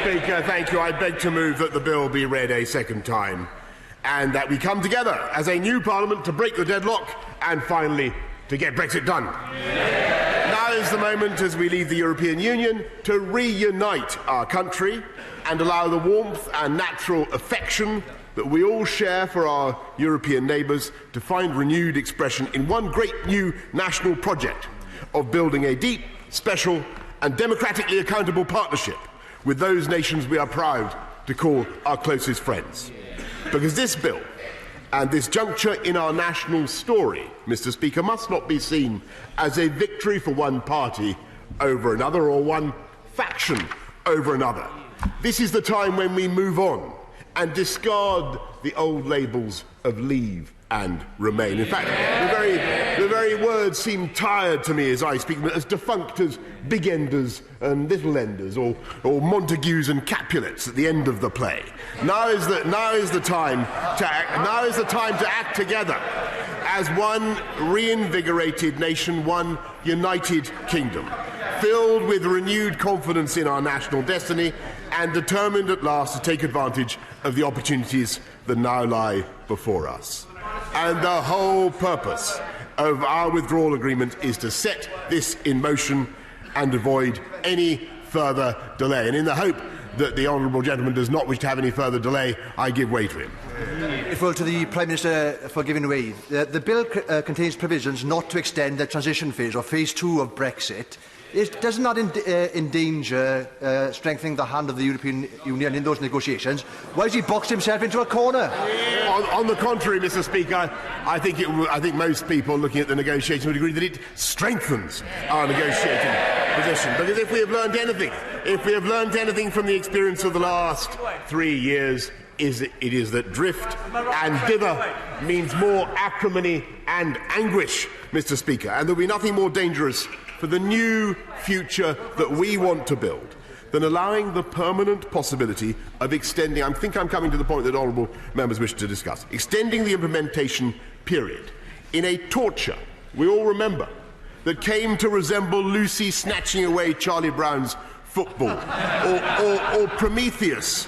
Speaker, thank you. I beg to move that the bill be read a second time and that we come together as a new Parliament to break the deadlock and finally to get Brexit done. Now is the moment, as we leave the European Union, to reunite our country and allow the warmth and natural affection that we all share for our European neighbours to find renewed expression in one great new national project of building a deep, special and democratically accountable partnership with those nations we are proud to call our closest friends. Because this bill and this juncture in our national story, Mr. Speaker, must not be seen as a victory for one party over another or one faction over another. This is the time when we move on and discard the old labels of leave and remain. In fact, the very words seem tired to me as I speak, as defunct as big enders and little enders, or Montagues and Capulets at the end of the play. Now is the time to act together as one reinvigorated nation, one united kingdom, filled with renewed confidence in our national destiny and determined at last to take advantage of the opportunities that now lie before us. And the whole purpose of our withdrawal agreement is to set this in motion and avoid any further delay. And in the hope that the honourable gentleman does not wish to have any further delay, I give way to him. Well, to the Prime Minister for giving way. The bill contains provisions not to extend the transition phase, or phase 2 of Brexit. It does not endanger strengthening the hand of the European Union in those negotiations. Why has he boxed himself into a corner? On the contrary, Mr. Speaker, I think most people looking at the negotiations would agree that it strengthens our negotiating position. Because if we have learned anything from the experience of the last 3 years, it is that drift and dither means more acrimony and anguish, Mr. Speaker, and there will be nothing more dangerous for the new future that we want to build than allowing the permanent possibility of extending, I think I'm coming to the point that honourable members wish to discuss, extending the implementation period in a torture we all remember that came to resemble Lucy snatching away Charlie Brown's football, or Prometheus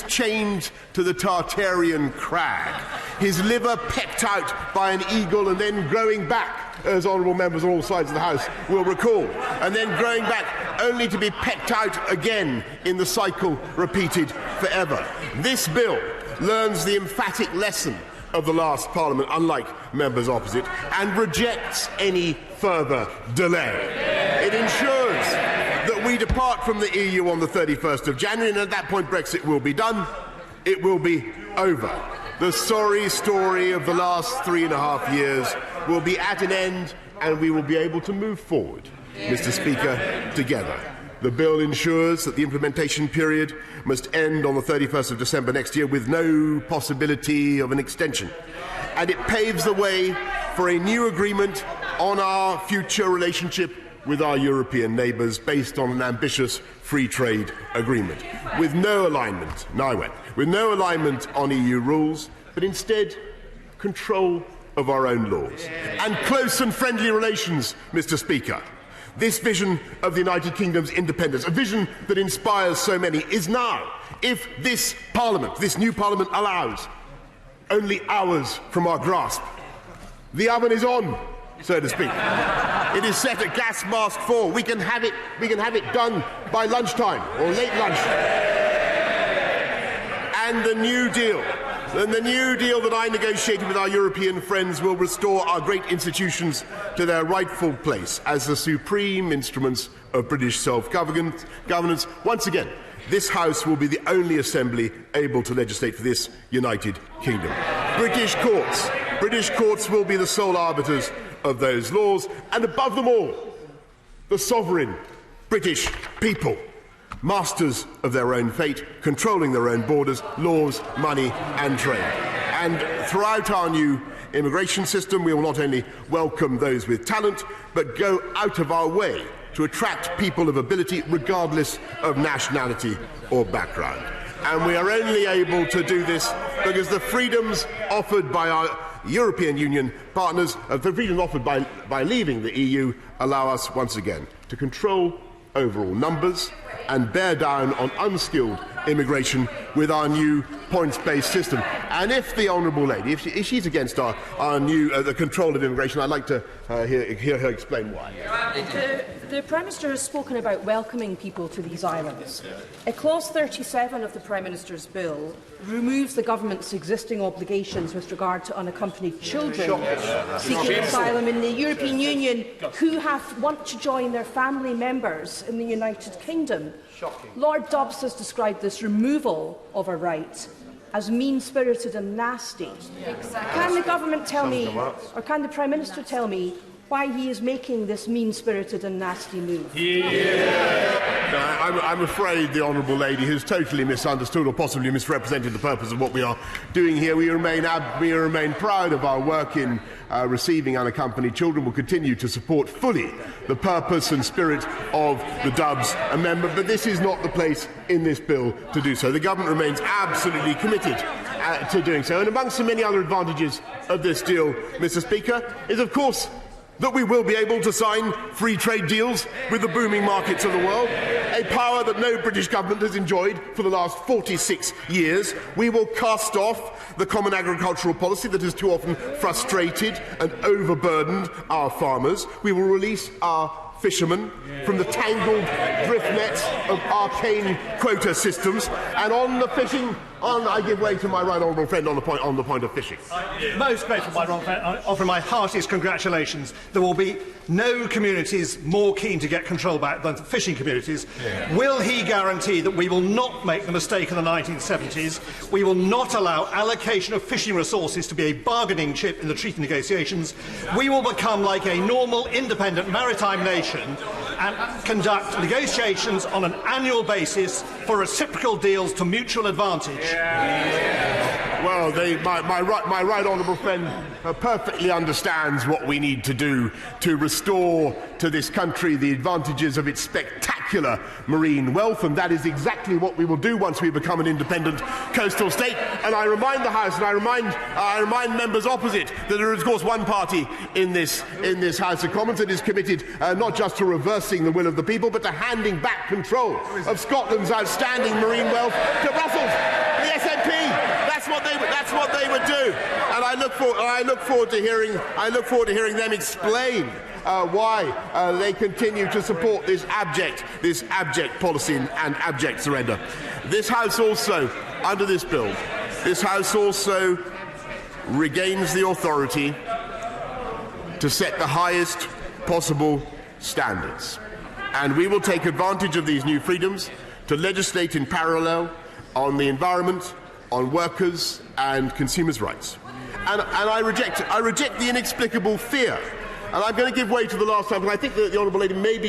chained to the Tartarian crag, his liver pecked out by an eagle and then growing back, as honourable members on all sides of the House will recall, and then growing back only to be pecked out again in the cycle repeated forever. This bill learns the emphatic lesson of the last Parliament, unlike members opposite, and rejects any further delay. It ensures that we depart from the EU on the 31st of January, and at that point Brexit will be done. It will be over. The sorry story of the last 3.5 years will be at an end, and we will be able to move forward, Mr. Speaker, together. The bill ensures that the implementation period must end on the 31st of December next year with no possibility of an extension. And it paves the way for a new agreement on our future relationship with our European neighbours based on an ambitious free trade agreement, with no alignment, with no alignment on EU rules, but instead control of our own laws. And close and friendly relations, Mr. Speaker. This vision of the United Kingdom's independence, a vision that inspires so many, is now, if this Parliament, this new Parliament allows, only hours from our grasp. The oven is on, so to speak. It is set at gas mask 4. We can have it done by lunchtime or late lunch. And the New Deal that I negotiated with our European friends will restore our great institutions to their rightful place as the supreme instruments of British self-governance. Once again, this House will be the only assembly able to legislate for this United Kingdom. British courts will be the sole arbiters of those laws, and above them all, the sovereign British people, masters of their own fate, controlling their own borders, laws, money and trade. And throughout our new immigration system, we will not only welcome those with talent, but go out of our way to attract people of ability regardless of nationality or background. And we are only able to do this because the freedoms offered by our European Union partners, the freedoms offered by leaving the EU, allow us once again to control overall numbers and bear down on unskilled immigration with our new points-based system. And if the Honourable Lady, if she's against our new the control of immigration, I'd like to hear her explain why. The Prime Minister has spoken about welcoming people to these islands. Clause 37 of the Prime Minister's bill removes the government's existing obligations with regard to unaccompanied children seeking asylum in the European Union who want to join their family members in the United Kingdom. Lord Dobbs has described this removal of a right as mean-spirited and nasty. Can the government tell me, or can the Prime Minister tell me, why he is making this mean-spirited and nasty move? I'm afraid the Honourable Lady has totally misunderstood or possibly misrepresented the purpose of what we are doing here. We remain proud of our work in receiving unaccompanied children. We'll continue to support fully the purpose and spirit of the Dobbs Amendment, but this is not the place in this bill to do so. The government remains absolutely committed to doing so. And amongst the many other advantages of this deal, Mr. Speaker, is of course that we will be able to sign free trade deals with the booming markets of the world, a power that no British government has enjoyed for the last 46 years. We will cast off the common agricultural policy that has too often frustrated and overburdened our farmers. We will release our fishermen from the tangled drift nets of arcane quota systems, and on the fishing, I give way to my right honourable friend on the point of fishing. Most grateful, my wrong friend. I offer my heartiest congratulations. There will be no communities more keen to get control back than fishing communities. Will he guarantee that we will not make the mistake of the 1970s? We will not allow allocation of fishing resources to be a bargaining chip in the treaty negotiations. We will become like a normal, independent maritime nation and conduct negotiations on an annual basis for reciprocal deals to mutual advantage. Well, my right honourable friend perfectly understands what we need to do to restore to this country the advantages of its spectacular marine wealth, and that is exactly what we will do once we become an independent coastal state. And I remind the House, and I remind members opposite, that there is of course one party in this House of Commons that is committed not just to reversing the will of the people, but to handing back control of Scotland's outstanding marine wealth to Brussels. The SNP. That's what they would do, and I look forward to hearing them explain why they continue to support this abject policy and abject surrender. This House also, under this bill, regains the authority to set the highest possible standards, and we will take advantage of these new freedoms to legislate in parallel on the environment, on workers and consumers' rights. And I reject the inexplicable fear. And I'm going to give way to the last time, but I think that the Honourable Lady may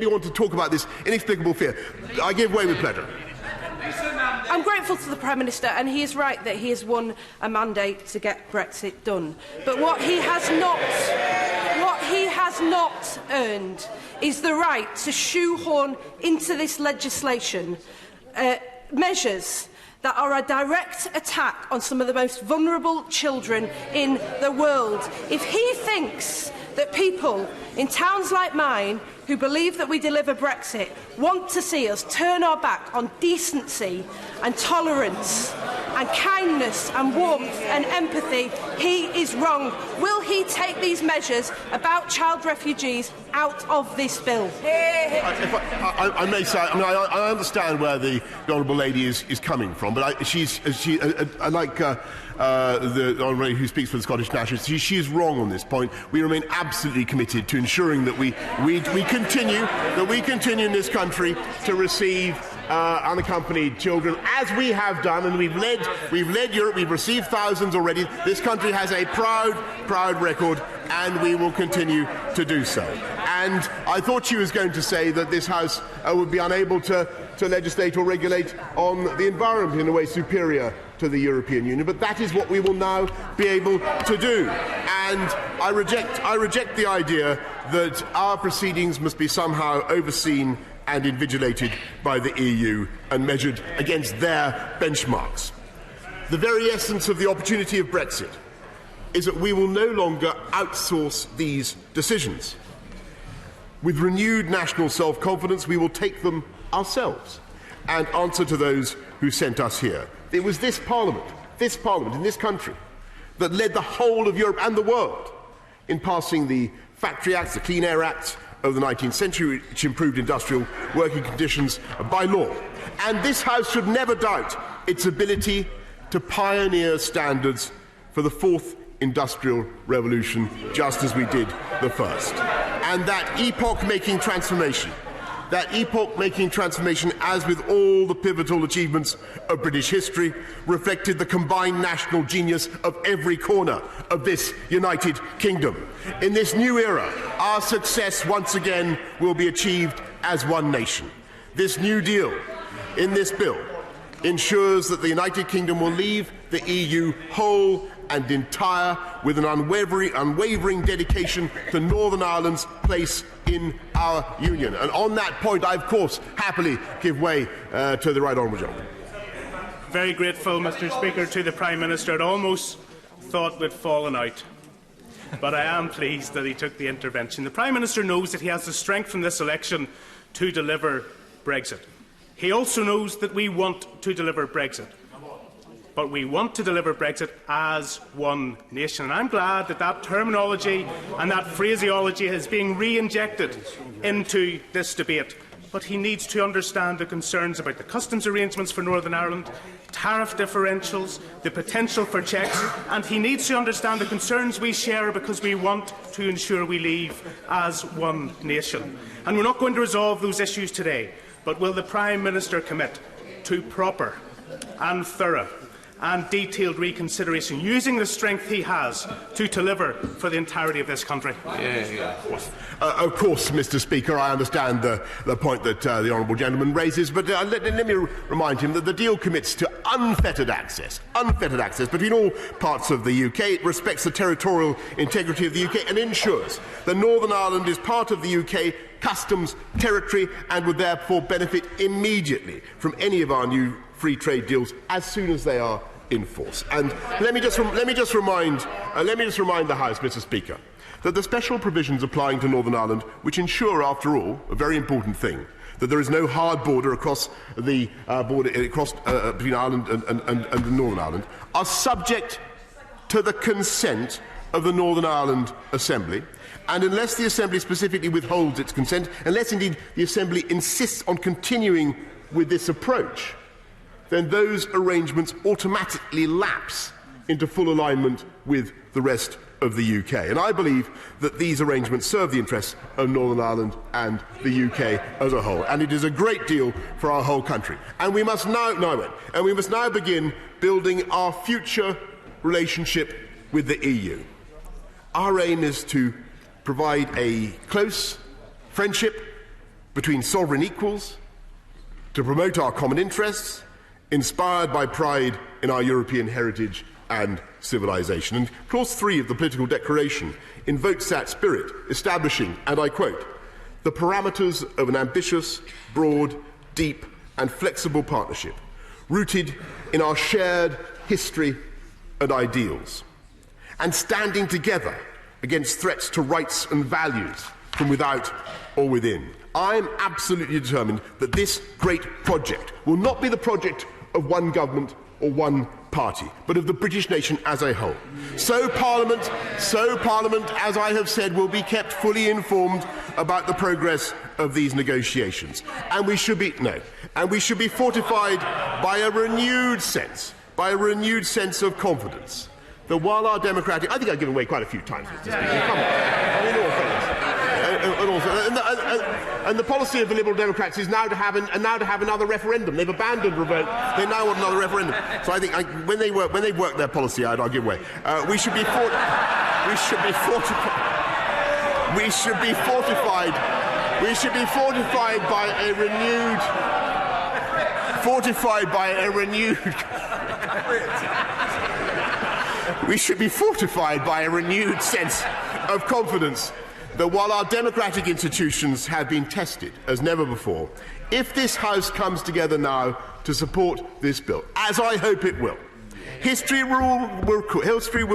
want to talk about this inexplicable fear. I give way with pleasure. I'm grateful to the Prime Minister, and he is right that he has won a mandate to get Brexit done. But what he has not earned is the right to shoehorn into this legislation measures that are a direct attack on some of the most vulnerable children in the world. If he thinks that people in towns like mine who believe that we deliver Brexit want to see us turn our back on decency and tolerance and kindness and warmth and empathy, he is wrong. Will he take these measures about child refugees out of this bill? I may say, I understand where the Honourable Lady is coming from, but I like the Honourable Lady who speaks for the Scottish Nationalists. She is wrong on this point. We remain absolutely committed to ensuring that we continue in this country to receive unaccompanied children, as we have done, and we've led Europe. We've received thousands already. This country has a proud record, and we will continue to do so. And I thought she was going to say that this House would be unable to legislate or regulate on the environment in a way superior to the European Union, but that is what we will now be able to do. And I reject the idea that our proceedings must be somehow overseen and invigilated by the EU and measured against their benchmarks. The very essence of the opportunity of Brexit is that we will no longer outsource these decisions. With renewed national self-confidence, we will take them ourselves and answer to those who sent us here. It was this Parliament in this country that led the whole of Europe and the world in passing the Factory Acts, the Clean Air Acts of the 19th century, which improved industrial working conditions by law. And this House should never doubt its ability to pioneer standards for the fourth industrial revolution, just as we did the first. And that epoch-making transformation, as with all the pivotal achievements of British history, reflected the combined national genius of every corner of this United Kingdom. In this new era, our success once again will be achieved as one nation. This new deal in this bill ensures that the United Kingdom will leave the EU whole and entire, with an unwavering dedication to Northern Ireland's place in our Union. And on that point, I, of course, happily give way to the Right Honourable Gentleman. Very grateful, Mr. Speaker, to the Prime Minister. It almost thought we'd fallen out, but I am pleased that he took the intervention. The Prime Minister knows that he has the strength from this election to deliver Brexit. He also knows that we want to deliver Brexit. But we want to deliver Brexit as one nation. And I'm glad that that terminology and that phraseology is being re-injected into this debate. But he needs to understand the concerns about the customs arrangements for Northern Ireland, tariff differentials, the potential for checks, and he needs to understand the concerns we share because we want to ensure we leave as one nation. And we're not going to resolve those issues today, but will the Prime Minister commit to proper and thorough and detailed reconsideration, using the strength he has to deliver for the entirety of this country? Of course, Mr. Speaker, I understand the point that the honourable gentleman raises, but let me remind him that the deal commits to unfettered access between all parts of the UK. It respects the territorial integrity of the UK and ensures that Northern Ireland is part of the UK customs territory and would therefore benefit immediately from any of our new free trade deals as soon as they are in force. And let me just remind the House, Mr. Speaker, that the special provisions applying to Northern Ireland, which ensure, after all, a very important thing, that there is no hard border across the between Ireland and Northern Ireland, are subject to the consent of the Northern Ireland Assembly. And unless the Assembly specifically withholds its consent, unless indeed the Assembly insists on continuing with this approach, then those arrangements automatically lapse into full alignment with the rest of the UK. And I believe that these arrangements serve the interests of Northern Ireland and the UK as a whole. And it is a great deal for our whole country. And we must now begin building our future relationship with the EU. Our aim is to provide a close friendship between sovereign equals, to promote our common interests, inspired by pride in our European heritage and civilization. And Clause 3 of the Political Declaration invokes that spirit, establishing, and I quote, the parameters of an ambitious, broad, deep and flexible partnership, rooted in our shared history and ideals, and standing together against threats to rights and values from without or within. I am absolutely determined that this great project will not be the project of one government or one party, but of the British nation as a whole. So Parliament, as I have said, will be kept fully informed about the progress of these negotiations. And we should be fortified by a renewed sense of confidence that while our democratic... I think I've given away quite a few times, Mr. Speaker. Come on. I mean, all and the policy of the Liberal Democrats is now to have another referendum. They've abandoned revoke. They now want another referendum. So I think when they work their policy out, I'll give way. We should be fortified by a renewed sense of confidence that while our democratic institutions have been tested as never before, if this House comes together now to support this bill, as I hope it will, history will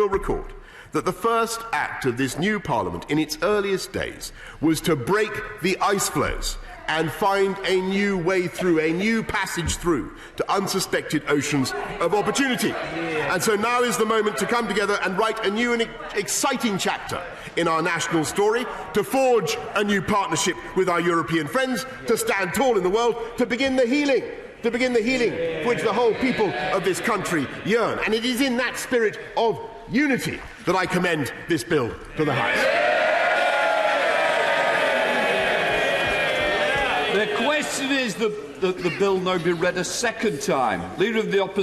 record that the first act of this new Parliament in its earliest days was to break the ice floes and find a new way through, a new passage through to unsuspected oceans of opportunity. And so now is the moment to come together and write a new and exciting chapter in our national story, to forge a new partnership with our European friends, to stand tall in the world, to begin the healing for which the whole people of this country yearn. And it is in that spirit of unity that I commend this bill to the House. The question is that the bill now be read a second time. Leader of the Opposition.